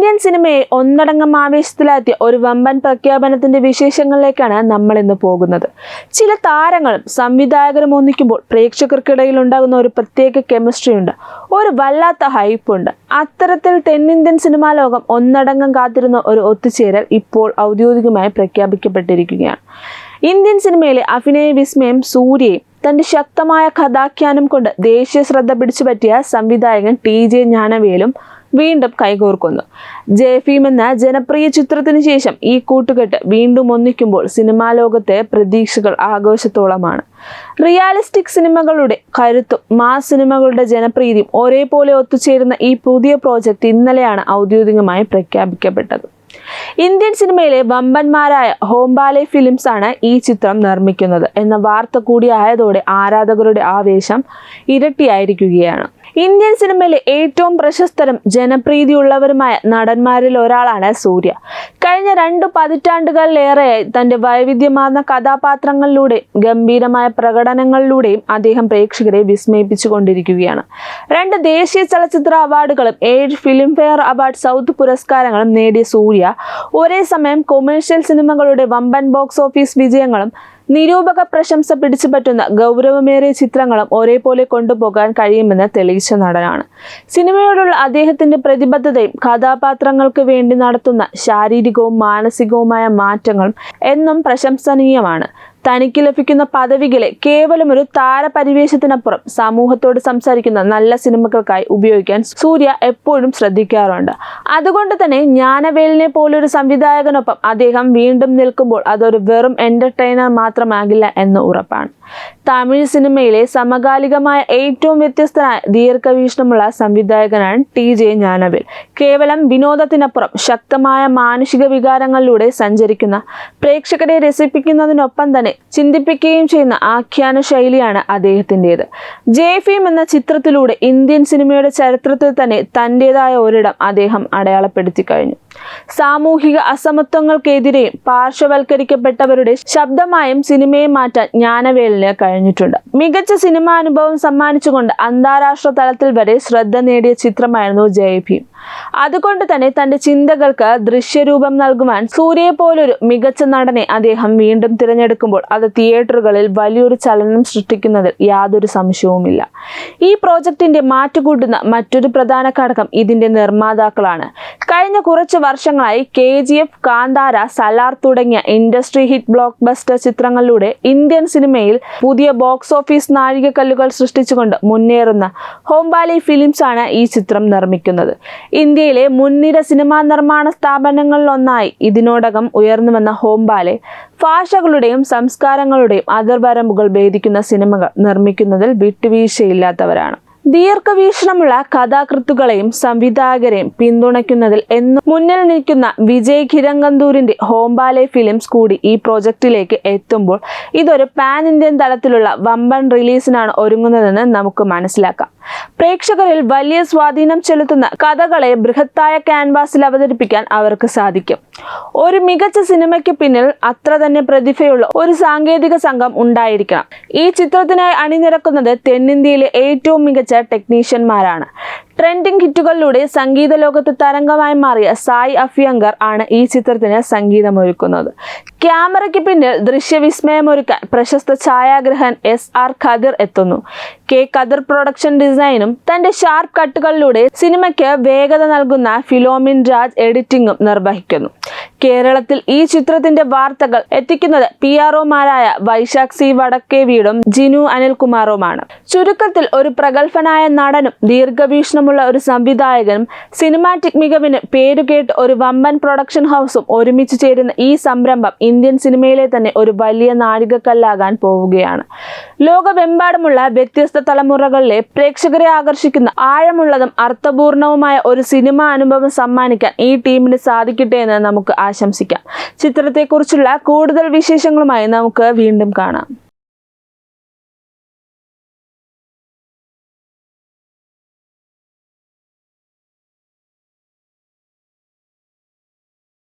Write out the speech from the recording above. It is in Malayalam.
ഇന്ത്യൻ സിനിമയെ ഒന്നടങ്കം ആവേശത്തിലാക്കിയ ഒരു വമ്പൻ പ്രഖ്യാപനത്തിന്റെ വിശേഷങ്ങളിലേക്കാണ് നമ്മൾ ഇന്ന് പോകുന്നത്. ചില താരങ്ങളും സംവിധായകരും ഒന്നിക്കുമ്പോൾ പ്രേക്ഷകർക്കിടയിൽ ഉണ്ടാകുന്ന ഒരു പ്രത്യേക കെമിസ്ട്രി ഉണ്ട്, ഒരു വല്ലാത്ത ഹൈപ്പ് ഉണ്ട്. അത്തരത്തിൽ തെന്നിന്ത്യൻ സിനിമാ ലോകം ഒന്നടങ്കം കാത്തിരുന്ന ഒരു ഒത്തുചേരൽ ഇപ്പോൾ ഔദ്യോഗികമായി പ്രഖ്യാപിക്കപ്പെട്ടിരിക്കുകയാണ്. ഇന്ത്യൻ സിനിമയിലെ അഭിനയ വിസ്മയം സൂര്യയും തന്റെ ശക്തമായ കഥാഖ്യാനം കൊണ്ട് ദേശീയ ശ്രദ്ധ പിടിച്ചുപറ്റിയ സംവിധായകൻ TJ ജ്ഞാനവേലും വീണ്ടും കൈകോർക്കുന്നു. ജയഭീം എന്ന ജനപ്രിയ ചിത്രത്തിന് ശേഷം ഈ കൂട്ടുകെട്ട് വീണ്ടും ഒന്നിക്കുമ്പോൾ സിനിമാ ലോകത്തെ പ്രതീക്ഷകൾ ആഘോഷത്തോളമാണ്. റിയാലിസ്റ്റിക് സിനിമകളുടെ കരുത്തും മാസ് സിനിമകളുടെ ജനപ്രീതിയും ഒരേപോലെ ഒത്തുചേരുന്ന ഈ പുതിയ പ്രോജക്റ്റ് ഇന്നലെയാണ് ഔദ്യോഗികമായി പ്രഖ്യാപിക്കപ്പെട്ടത്. ഇന്ത്യൻ സിനിമയിലെ വമ്പന്മാരായ ഹോംബാലെ ഫിലിംസ് ആണ് ഈ ചിത്രം നിർമ്മിക്കുന്നത് എന്ന വാർത്ത കൂടിയായതോടെ ആരാധകരുടെ ആവേശം ഇരട്ടിയായിരിക്കുകയാണ്. ഇന്ത്യൻ സിനിമയിലെ ഏറ്റവും പ്രശസ്തരും ജനപ്രീതിയുള്ളവരുമായ നടന്മാരിൽ ഒരാളാണ് സൂര്യ. കഴിഞ്ഞ 2 പതിറ്റാണ്ടുകളിലേറെയായി തന്റെ വൈവിധ്യമാർന്ന കഥാപാത്രങ്ങളിലൂടെയും ഗംഭീരമായ പ്രകടനങ്ങളിലൂടെയും അദ്ദേഹം പ്രേക്ഷകരെ വിസ്മയിപ്പിച്ചുകൊണ്ടിരിക്കുകയാണ്. 2 ദേശീയ ചലച്ചിത്ര അവാർഡുകളും 7 ഫിലിം ഫെയർ അവാർഡ് സൗത്ത് പുരസ്കാരങ്ങളും നേടിയ സൂര്യ ഒരേ സമയം കൊമേഴ്ഷ്യൽ സിനിമകളുടെ വമ്പൻ ബോക്സ് ഓഫീസ് വിജയങ്ങളും നിരൂപക പ്രശംസ പിടിച്ചുപറ്റുന്ന ഗൗരവമേറിയ ചിത്രങ്ങളും ഒരേപോലെ കൊണ്ടുപോകാൻ കഴിയുമെന്ന് തെളിയിച്ച നടനാണ്. സിനിമയോടുള്ള അദ്ദേഹത്തിന്റെ പ്രതിബദ്ധതയും കഥാപാത്രങ്ങൾക്ക് വേണ്ടി നടത്തുന്ന ശാരീരികവും മാനസികവുമായ മാറ്റങ്ങളും എന്നും പ്രശംസനീയമാണ്. തനിക്ക് ലഭിക്കുന്ന പദവികളെ കേവലം ഒരു താരപരിവേഷത്തിനപ്പുറം സമൂഹത്തോട് സംസാരിക്കുന്ന നല്ല സിനിമകൾക്കായി ഉപയോഗിക്കാൻ സൂര്യ എപ്പോഴും ശ്രദ്ധിക്കാറുണ്ട്. അതുകൊണ്ട് തന്നെ ജ്ഞാനവേലിനെ പോലൊരു സംവിധായകനൊപ്പം അദ്ദേഹം വീണ്ടും നിൽക്കുമ്പോൾ അതൊരു വെറും എന്റർടൈനർ മാത്രമാകില്ല എന്ന് ഉറപ്പാണ്. തമിഴ് സിനിമയിലെ സമകാലികമായ ഏറ്റവും വ്യത്യസ്തനായ ദീർഘവീക്ഷണമുള്ള സംവിധായകനാണ് TJ ജ്ഞാനവേൽ. കേവലം വിനോദത്തിനപ്പുറം ശക്തമായ മാനുഷിക വികാരങ്ങളിലൂടെ സഞ്ചരിക്കുന്ന, പ്രേക്ഷകരെ രസിപ്പിക്കുന്നതിനൊപ്പം തന്നെ ചിന്തിപ്പിക്കുകയും ചെയ്യുന്ന ആഖ്യാന ശൈലിയാണ് അദ്ദേഹത്തിൻ്റെത്. ജയഭീം എന്ന ചിത്രത്തിലൂടെ ഇന്ത്യൻ സിനിമയുടെ ചരിത്രത്തിൽ തന്നെ തൻ്റെതായ ഒരിടം അദ്ദേഹം അടയാളപ്പെടുത്തി കഴിഞ്ഞു. സാമൂഹിക അസമത്വങ്ങൾക്കെതിരെയും പാർശ്വവൽക്കരിക്കപ്പെട്ടവരുടെ ശബ്ദമായും സിനിമയെ മാറ്റാൻ ജ്ഞാനവേലിന് കഴിഞ്ഞിട്ടുണ്ട്. മികച്ച സിനിമാ അനുഭവം സമ്മാനിച്ചുകൊണ്ട് അന്താരാഷ്ട്ര തലത്തിൽ വരെ ശ്രദ്ധ നേടിയ ചിത്രമായിരുന്നു ജയഭീം. അതുകൊണ്ട് തന്നെ തന്റെ ചിന്തകൾക്ക് ദൃശ്യരൂപം നൽകുവാൻ സൂര്യയെ പോലൊരു മികച്ച നടനെ അദ്ദേഹം വീണ്ടും തിരഞ്ഞെടുക്കുമ്പോൾ അത് തിയേറ്ററുകളിൽ വലിയൊരു ചലനം സൃഷ്ടിക്കുന്നതിൽ യാതൊരു സംശയവുമില്ല. ഈ പ്രോജക്റ്റിന്റെ മാറ്റുകൂട്ടുന്ന മറ്റൊരു പ്രധാന ഘടകം ഇതിന്റെ നിർമ്മാതാക്കളാണ്. കഴിഞ്ഞ കുറച്ച് വർഷങ്ങളായി KGF, കാന്താര, സലാർ തുടങ്ങിയ ഇൻഡസ്ട്രി ഹിറ്റ് ബ്ലോക്ക് ബസ്റ്റർ ചിത്രങ്ങളിലൂടെ ഇന്ത്യൻ സിനിമയിൽ പുതിയ ബോക്സ് ഓഫീസ് നാഴികക്കല്ലുകൾ സൃഷ്ടിച്ചുകൊണ്ട് മുന്നേറുന്ന ഹോംബാലെ ഫിലിംസ് ആണ് ഈ ചിത്രം നിർമ്മിക്കുന്നത്. ഇന്ത്യയിലെ മുൻനിര സിനിമാ നിർമ്മാണ സ്ഥാപനങ്ങളിലൊന്നായി ഇതിനോടകം ഉയർന്നു വന്ന ഹോംബാലെ ഭാഷകളുടെയും സംസ്കാരങ്ങളുടെയും അതിർവരമ്പുകൾ ഭേദിക്കുന്ന സിനിമകൾ നിർമ്മിക്കുന്നതിൽ വിട്ടുവീഴ്ചയില്ലാത്തവരാണ്. ദീർഘവീക്ഷണമുള്ള കഥാകൃത്തുക്കളെയും സംവിധായകരെയും പിന്തുണയ്ക്കുന്നതിൽ എന്നും മുന്നിൽ നിൽക്കുന്ന വിജയ് കിരങ്കന്തൂരിന്റെ ഹോംബാലെ ഫിലിംസ് കൂടി ഈ പ്രോജക്റ്റിലേക്ക് എത്തുമ്പോൾ ഇതൊരു പാൻ ഇന്ത്യൻ തലത്തിലുള്ള വമ്പൻ റിലീസിനാണ് ഒരുങ്ങുന്നതെന്ന് നമുക്ക് മനസ്സിലാക്കാം. പ്രേക്ഷകരിൽ വലിയ സ്വാധീനം ചെലുത്തുന്ന കഥകളെ ബൃഹത്തായ ക്യാൻവാസിൽ അവതരിപ്പിക്കാൻ അവർക്ക് സാധിക്കും. ഒരു മികച്ച സിനിമയ്ക്ക് പിന്നിൽ അത്ര തന്നെ പ്രതിഭയുള്ള ഒരു സാങ്കേതിക സംഘം ഉണ്ടായിരിക്കണം. ഈ ചിത്രത്തിനായി അണിനിരക്കുന്നത് തെന്നിന്ത്യയിലെ ഏറ്റവും മികച്ച ടെക്നീഷ്യന്മാരാണ്. ട്രെൻഡിംഗ് ഹിറ്റുകളിലൂടെ സംഗീത ലോകത്ത് തരംഗമായി മാറിയ സായി അഭ്യങ്കർ ആണ് ഈ ചിത്രത്തിന് സംഗീതമൊരുക്കുന്നത്. ക്യാമറയ്ക്ക് പിന്നിൽ ദൃശ്യവിസ്മയമൊരുക്കാൻ പ്രശസ്ത ഛായാഗ്രഹൻ SR ഖദിർ എത്തുന്നു. ഖദിർ പ്രൊഡക്ഷൻ ഡിസൈനും തന്റെ ഷാർപ്പ് കട്ടുകളിലൂടെ സിനിമയ്ക്ക് വേഗത നൽകുന്ന ഫിലോമിൻ രാജ് എഡിറ്റിംഗും നിർവഹിക്കുന്നു. കേരളത്തിൽ ഈ ചിത്രത്തിന്റെ വാർത്തകൾ എത്തിക്കുന്നത് PROമാരായ വൈശാഖ് C വടക്കേവീടും ജിനു അനിൽകുമാറുമാണ്. ചുരുക്കത്തിൽ ഒരു പ്രഗത്ഭനായ നടനും ദീർഘവീക്ഷണമുള്ള ഒരു സംവിധായകനും സിനിമാറ്റിക് മികവിന് പേരുകേട്ട് ഒരു വമ്പൻ പ്രൊഡക്ഷൻ ഹൗസും ഒരുമിച്ച് ചേരുന്ന ഈ സംരംഭം ഇന്ത്യൻ സിനിമയിലെ തന്നെ ഒരു വലിയ നാഴികക്കല്ലാകാൻ പോവുകയാണ്. ലോകമെമ്പാടുമുള്ള വ്യത്യസ്ത തലമുറകളിലെ പ്രേക്ഷകരെ ആകർഷിക്കുന്ന ആഴമുള്ളതും അർത്ഥപൂർണവുമായ ഒരു സിനിമാ അനുഭവം സമ്മാനിക്കാൻ ഈ ടീമിന് സാധിക്കട്ടെ എന്ന് നമുക്ക് ആശംസിക്കാം. ചിത്രത്തെക്കുറിച്ചുള്ള കൂടുതൽ വിശേഷങ്ങളുമായി നമുക്ക് വീണ്ടും കാണാം.